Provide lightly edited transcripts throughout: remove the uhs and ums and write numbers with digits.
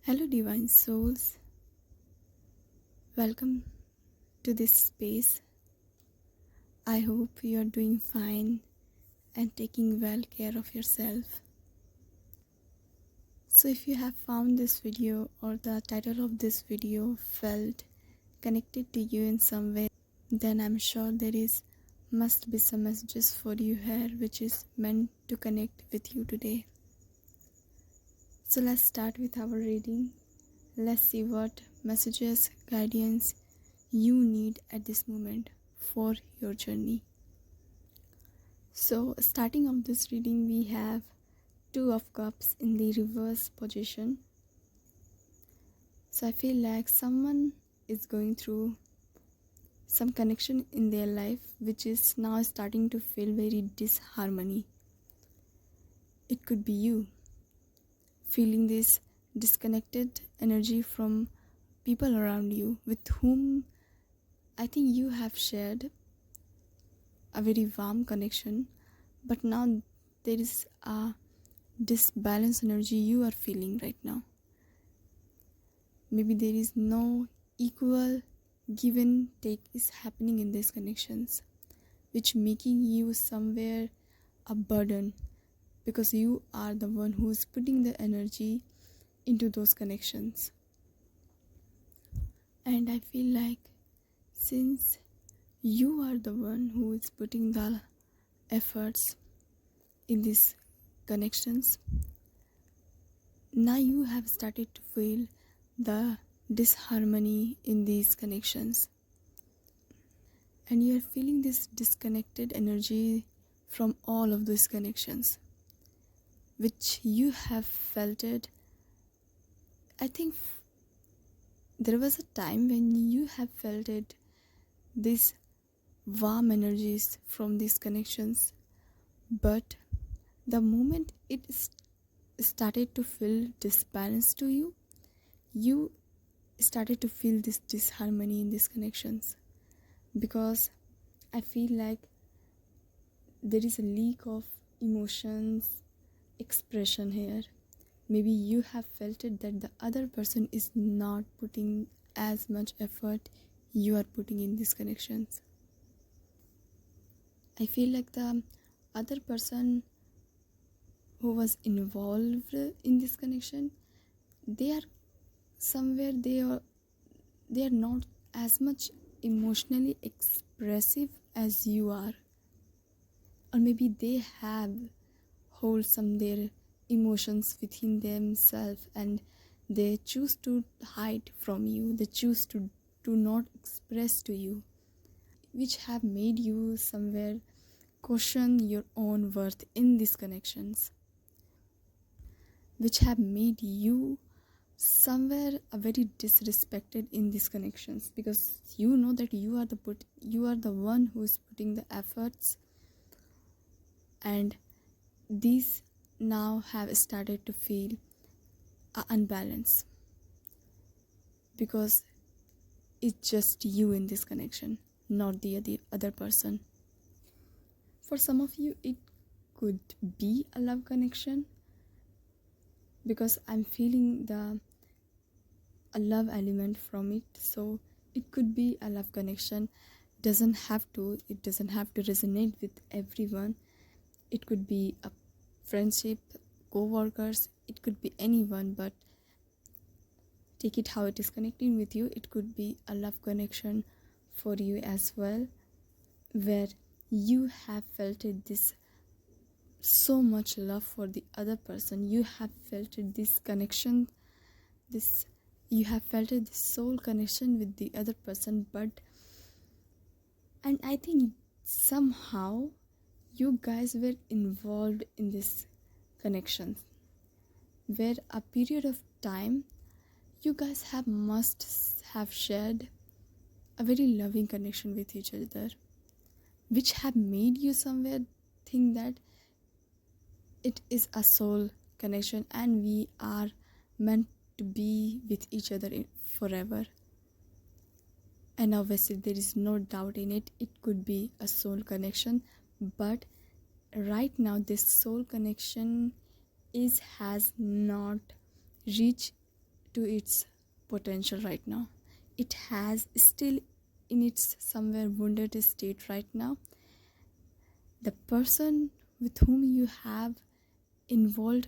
Hello, divine souls. Welcome to this space. I hope you are doing fine and taking well care of yourself. So, if you have found this video or the title of this video felt connected to you in some way, then I'm sure must be some messages for you here which is meant to connect with you today. So, let's start with our reading. Let's see what messages, guidance you need at this moment for your journey. So, starting off this reading, we have Two of Cups in the reverse position. So, I feel like someone is going through some connection in their life which is now starting to feel very disharmony. It could be you feeling this disconnected energy from people around you with whom I think you have shared a very warm connection, but now there is a disbalanced energy you are feeling right now. Maybe there is no equal give and take is happening in these connections, which making you somewhere a burden because you are the one who is putting the energy into those connections. And I feel like since you are the one who is putting the efforts in these connections, now you have started to feel the disharmony in these connections, and you are feeling this disconnected energy from all of these connections which you have felt it. I think there was a time when you have felt it, these warm energies from these connections, but the moment it started to feel disbalance to you, you started to feel this disharmony in these connections, because I feel like there is a leak of emotions expression here. Maybe you have felt it that the other person is not putting as much effort you are putting in these connections. I feel like the other person who was involved in this connection, they are somewhere they are not as much emotionally expressive as you are, or maybe they have hold some their emotions within themselves and they choose to hide from you, they choose to do not express to you, which have made you somewhere question your own worth in these connections, which have made you somewhere a very disrespected in these connections, because you know that you are the one who is putting the efforts, and these now have started to feel a unbalance because it's just you in this connection, not the other person. For some of you it could be a love connection, because I'm feeling a love element from it. So it could be a love connection. It doesn't have to resonate with everyone. It could be a friendship, co-workers, it could be anyone, but take it how it is connecting with you. It could be a love connection for you as well, where you have felt it this so much love for the other person. You have felt it this connection, you have felt it this soul connection with the other person, and I think somehow you guys were involved in this connection, where a period of time you guys must have shared a very loving connection with each other, which have made you somewhere think that it is a soul connection and we are meant to be with each other forever. And obviously there is no doubt in it, it could be a soul connection, but right now this soul connection has not reached to its potential right now. It has still in its somewhere wounded state right now. The person with whom you have involved,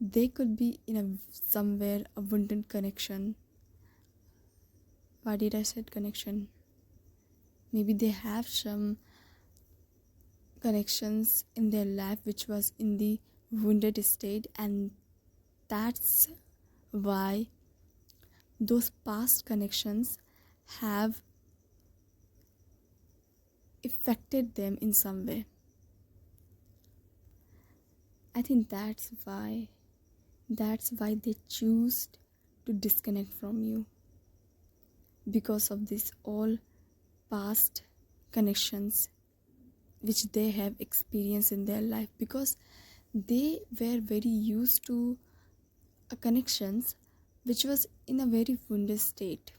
they could be in a somewhere a wounded connection. Why did I said connection? Maybe they have some connections in their life which was in the wounded state, and that's why those past connections have affected them in some way. I think that's why they choose to disconnect from you, because of this all past connections which they have experienced in their life, because they were very used to a connections which was in a very wounded state.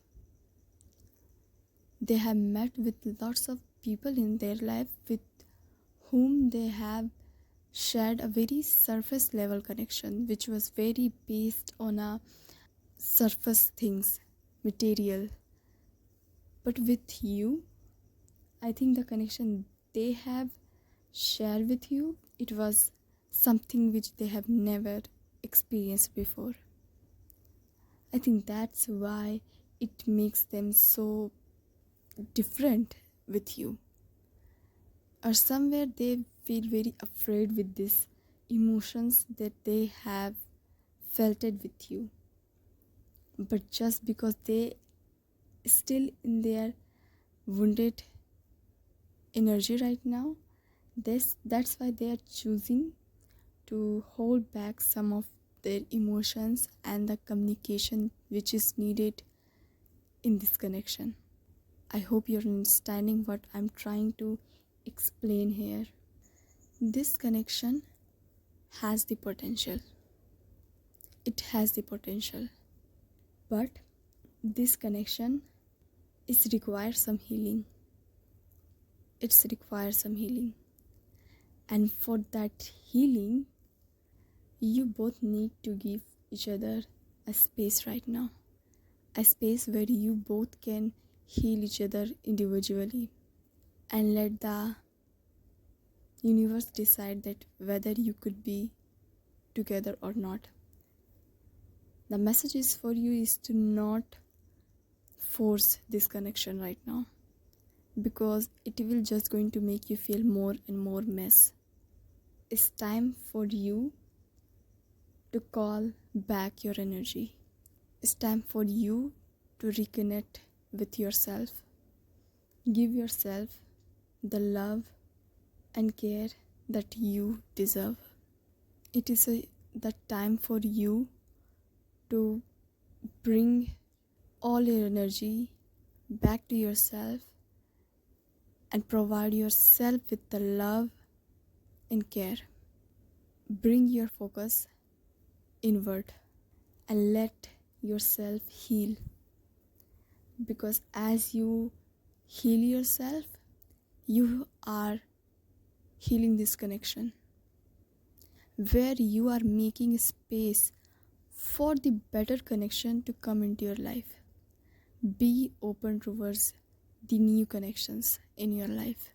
They have met with lots of people in their life with whom they have shared a very surface level connection which was very based on a surface things, material. But with you, I think the connection they have shared with you, it was something which they have never experienced before. I think that's why it makes them so different with you. Or somewhere they feel very afraid with these emotions that they have felt it with you. But just because they still in their wounded energy right now, that's why they are choosing to hold back some of their emotions and the communication which is needed in this connection. I hope you're understanding what I'm trying to explain here. This connection has the potential. It has the potential. But this connection is requires some healing. It requires some healing. And for that healing, you both need to give each other a space right now. A space where you both can heal each other individually and let the universe decide that whether you could be together or not. The message is for you is to not force this connection right now, because it will just going to make you feel more and more mess. It's time for you to call back your energy. It's time for you to reconnect with yourself. Give yourself the love and care that you deserve. It is the time for you to bring all your energy back to yourself and provide yourself with the love and care. Bring your focus inward and let yourself heal, because as you heal yourself, you are healing this connection, where you are making space for the better connection to come into your life. Be open towards the new connections in your life.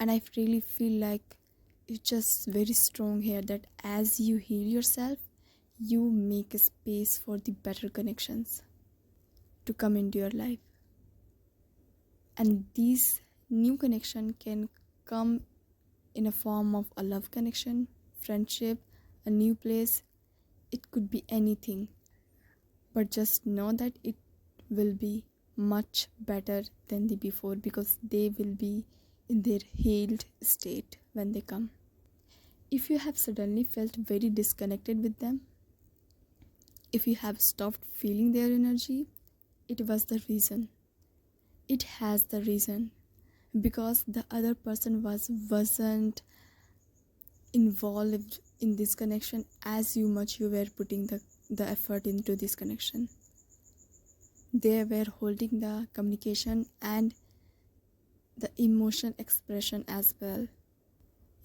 And I really feel like it's just very strong here that as you heal yourself, you make a space for the better connections to come into your life. And these new connection can come in a form of a love connection, friendship, a new place. It could be anything. But just know that it will be much better than the before, because they will be in their healed state when they come. If you have suddenly felt very disconnected with them, if you have stopped feeling their energy, it was the reason. It has the reason, because the other person wasn't involved in this connection as much you were putting the effort into this connection. They were holding the communication and the emotion expression as well.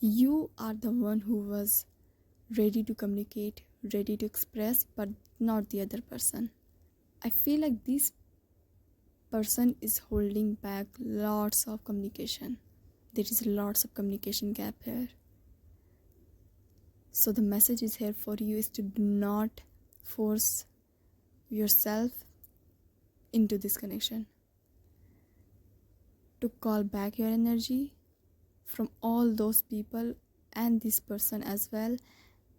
You are the one who was ready to communicate, ready to express, but not the other person. I feel like this person is holding back lots of communication. There is lots of communication gap here. So the message is here for you is to do not force yourself into this connection. To call back your energy from all those people and this person as well,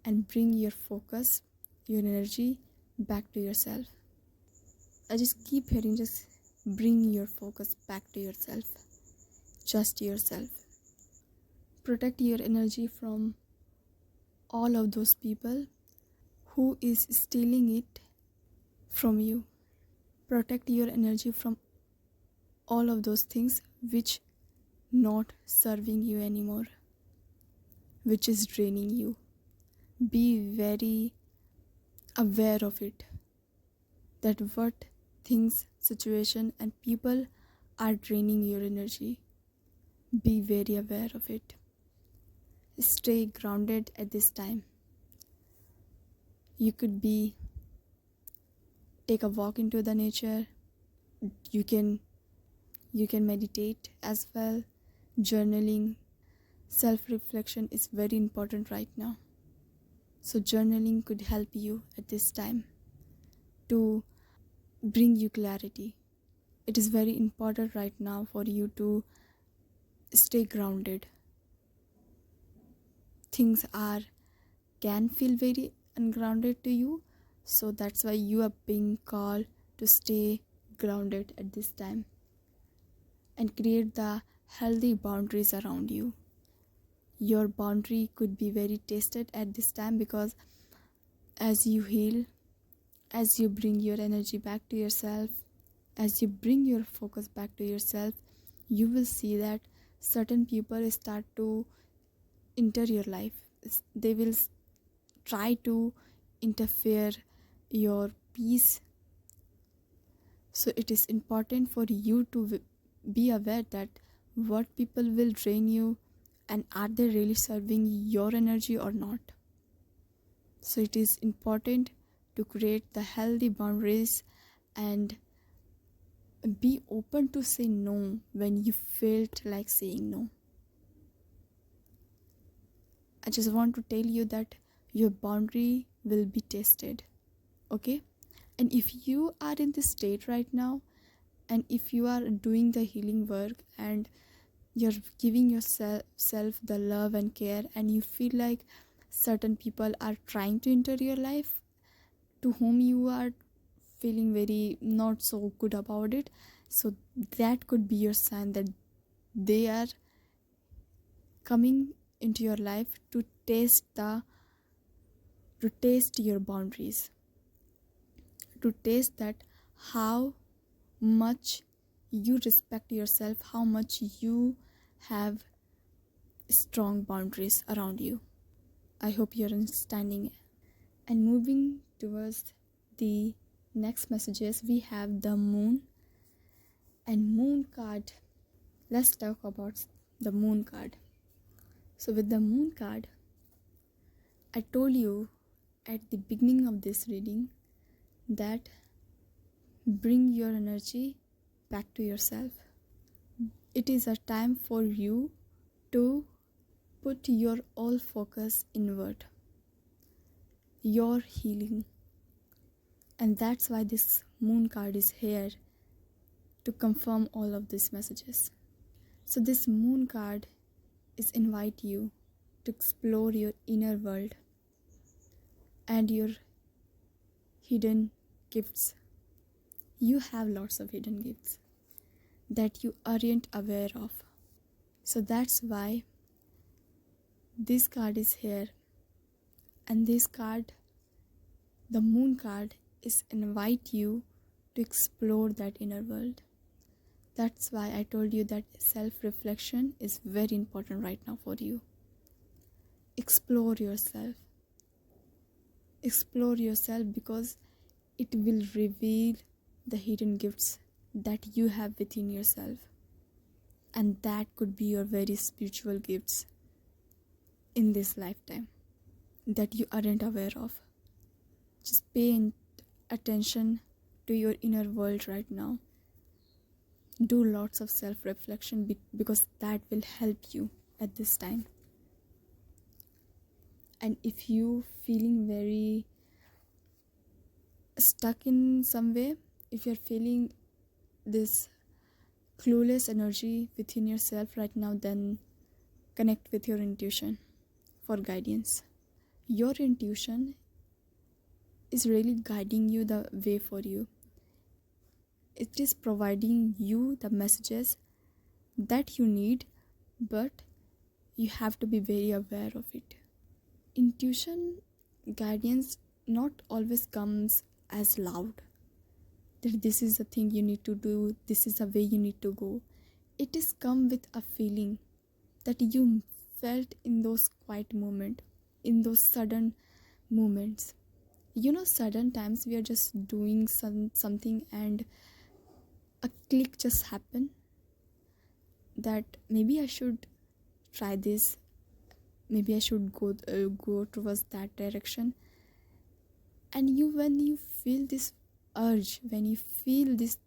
and bring your focus, your energy back to yourself. I just keep hearing, just bring your focus back to yourself, just yourself. Protect your energy from all of those people who is stealing it from you. Protect your energy from all of those things which not serving you anymore, which is draining you. Be very aware of it, that what things, situation and people are draining your energy. Be very aware of it. Stay grounded at this time. You could be take a walk into the nature. You can meditate as well. Journaling, self-reflection is very important right now. So journaling could help you at this time to bring you clarity. It is very important right now for you to stay grounded. Things can feel very ungrounded to you, so that's why you are being called to stay grounded at this time and create the healthy boundaries around you. Your boundary could be very tested at this time, because as you heal, as you bring your energy back to yourself, as you bring your focus back to yourself, you will see that certain people start to enter your life. They will try to interfere your peace. So it is important for you to be aware that what people will drain you, and are they really serving your energy or not. So it is important to create the healthy boundaries and be open to say no when you felt like saying no. I just want to tell you that your boundary will be tested, okay? And if you are in this state right now, and if you are doing the healing work and you're giving yourself the love and care, and you feel like certain people are trying to enter your life to whom you are feeling very not so good about it, so that could be your sign that they are coming into your life to test your boundaries, to test that how much you respect yourself, how much you have strong boundaries around you. I hope you're understanding. And moving towards the next messages, we have the moon and moon card. Let's talk about the moon card. So with the moon card, I told you at the beginning of this reading that bring your energy back to yourself. It is a time for you to put your all focus inward, your healing. And that's why this moon card is here, to confirm all of these messages. So this moon card is invite you to explore your inner world and your hidden gifts. You have lots of hidden gifts that you aren't aware of. So that's why this card is here. And this card, the moon card, is invite you to explore that inner world. That's why I told you that self-reflection is very important right now for you. Explore yourself. Explore yourself, because it will reveal the hidden gifts that you have within yourself. And that could be your very spiritual gifts in this lifetime that you aren't aware of. attention to your inner world right now. Do lots of self-reflection because that will help you at this time. And if you feeling very stuck in some way, if you're feeling this clueless energy within yourself right now, then connect with your intuition for guidance. Your intuition is really guiding you the way for you. It is providing you the messages that you need, but you have to be very aware of it. Intuition guidance not always comes as loud, that this is the thing you need to do, this is the way you need to go. It is come with a feeling that you felt in those quiet moments, in those sudden moments. Sudden times we are just doing something and a click just happen that maybe I should try this, maybe I should go towards that direction. And when you feel this urge, when you feel this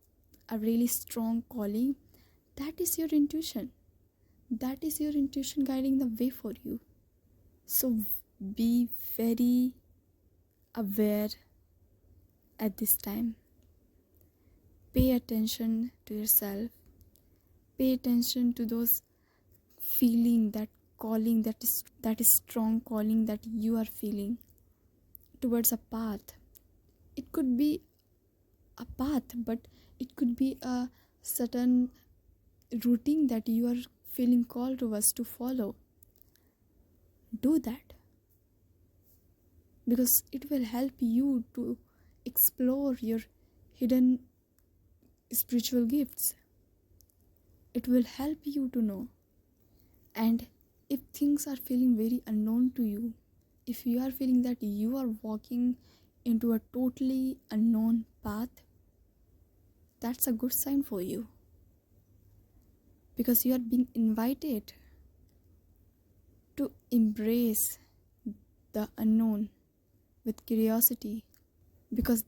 a really strong calling, that is your intuition. That is your intuition guiding the way for you. So be very aware at this time. Pay attention to yourself. Pay attention to those feeling, that calling, that is strong calling that you are feeling towards a path. It could be a path, but it could be a certain routine that you are feeling called towards to follow. Do that, because it will help you to explore your hidden spiritual gifts. It will help you to know. And if things are feeling very unknown to you, if you are feeling that you are walking into a totally unknown path, that's a good sign for you, because you are being invited to embrace the unknown with curiosity, because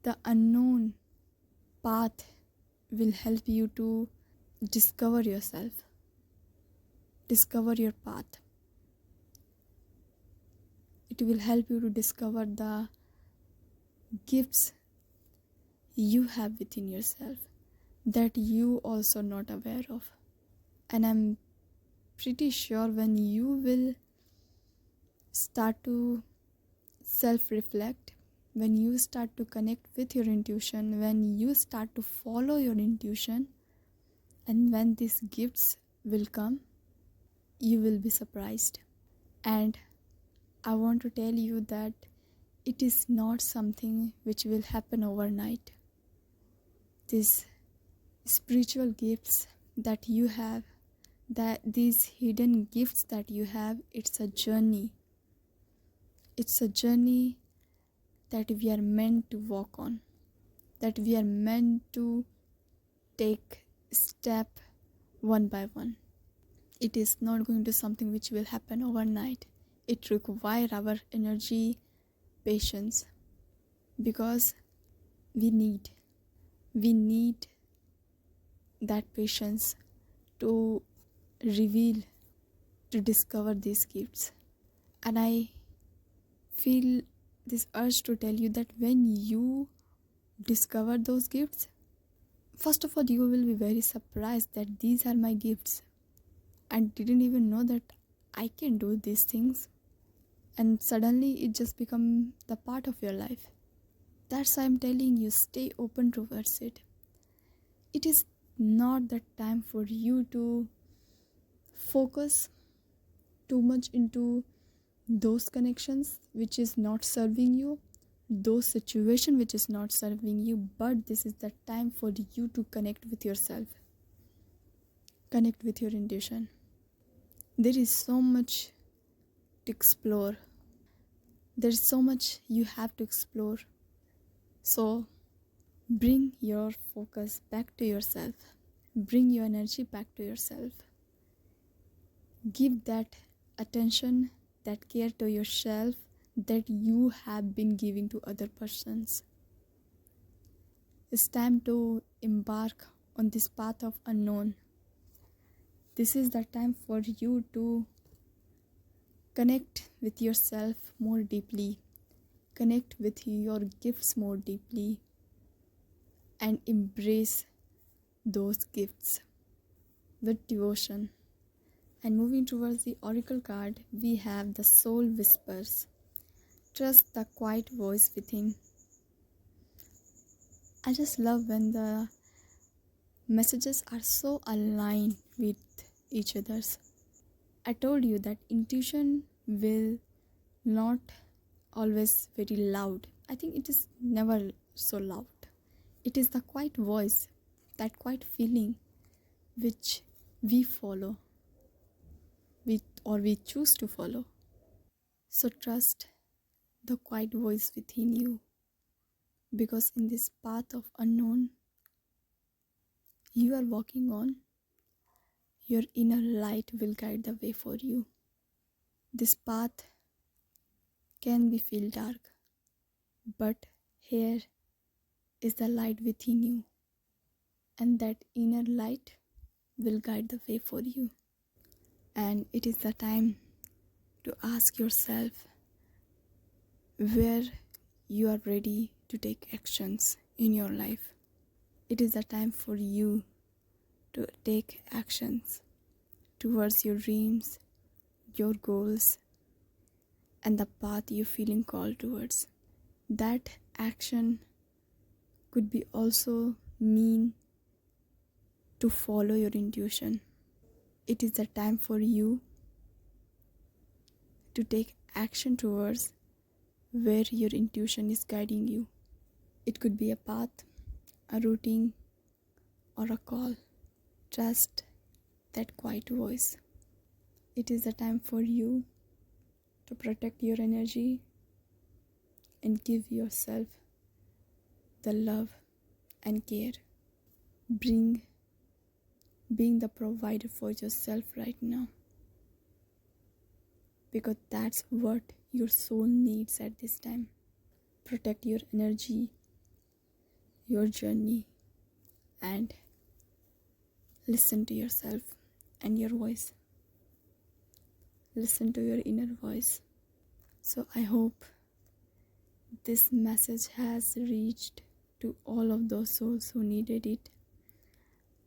the unknown path will help you to discover yourself, discover your path. It will help you to discover the gifts you have within yourself that you also not aware of. And I'm pretty sure when you will start to self-reflect, when you start to connect with your intuition, when you start to follow your intuition, and when these gifts will come, you will be surprised. And I want to tell you that it is not something which will happen overnight. These spiritual gifts that you have, that these hidden gifts that you have, it's a journey. It's a journey that we are meant to walk on, that we are meant to take step one by one. It is not going to be something which will happen overnight. It requires our energy, patience, because we need that patience to reveal, to discover these gifts. And I feel this urge to tell you that when you discover those gifts, first of all, you will be very surprised that these are my gifts. I didn't even know that I can do these things. And suddenly it just becomes the part of your life. That's why I'm telling you, stay open towards it. It is not the time for you to focus too much into those connections which is not serving you, those situations which is not serving you, but this is the time for you to connect with yourself, connect with your intuition. There is so much to explore. There's so much you have to explore. So bring your focus back to yourself. Bring your energy back to yourself. Give that attention, that care to yourself, that you have been giving to other persons. It's time to embark on this path of unknown. This is the time for you to connect with yourself more deeply, connect with your gifts more deeply, and embrace those gifts with devotion. And moving towards the oracle card, we have the soul whispers. Trust the quiet voice within. I just love when the messages are so aligned with each other's. I told you that intuition will not always very loud. I think it is never so loud. It is the quiet voice, that quiet feeling which we follow, we choose to follow. So trust the quiet voice within you, because in this path of unknown you are walking on, your inner light will guide the way for you. This path can be feel dark, but here is the light within you, and that inner light will guide the way for you. And it is the time to ask yourself where you are ready to take actions in your life. It is the time for you to take actions towards your dreams, your goals, and the path you're feeling called towards. That action could be also mean to follow your intuition. It is the time for you to take action towards where your intuition is guiding you. It could be a path, a routine, or a call. Trust that quiet voice. It is the time for you to protect your energy and give yourself the love and care. Being the provider for yourself right now, because that's what your soul needs at this time. Protect your energy, your journey, and listen to yourself and your voice. Listen to your inner voice. So I hope this message has reached to all of those souls who needed it.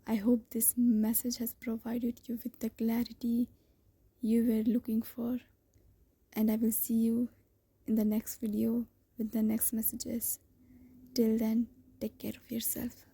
I hope this message has provided you with the clarity you were looking for. And I will see you in the next video with the next messages. Till then, take care of yourself.